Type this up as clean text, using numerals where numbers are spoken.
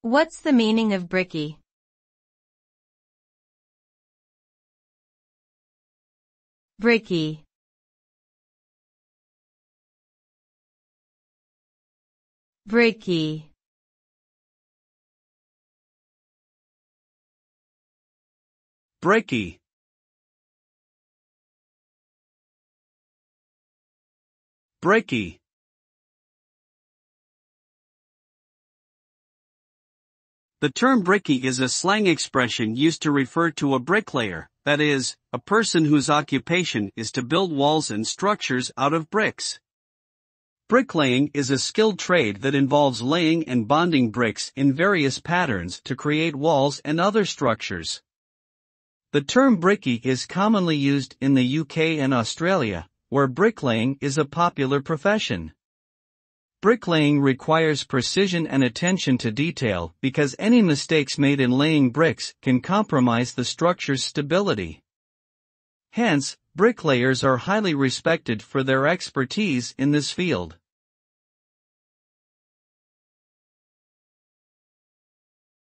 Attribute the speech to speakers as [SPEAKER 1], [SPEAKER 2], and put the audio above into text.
[SPEAKER 1] What's the meaning of brickie? Brickie. Brickie.
[SPEAKER 2] Brickie. Brickie. The term brickie is a slang expression used to refer to a bricklayer, that is, a person whose occupation is to build walls and structures out of bricks. Bricklaying is a skilled trade that involves laying and bonding bricks in various patterns to create walls and other structures. The term brickie is commonly used in the UK and Australia, where bricklaying is a popular profession. Bricklaying requires precision and attention to detail because any mistakes made in laying bricks can compromise the structure's stability. Hence, bricklayers are highly respected for their expertise in this field.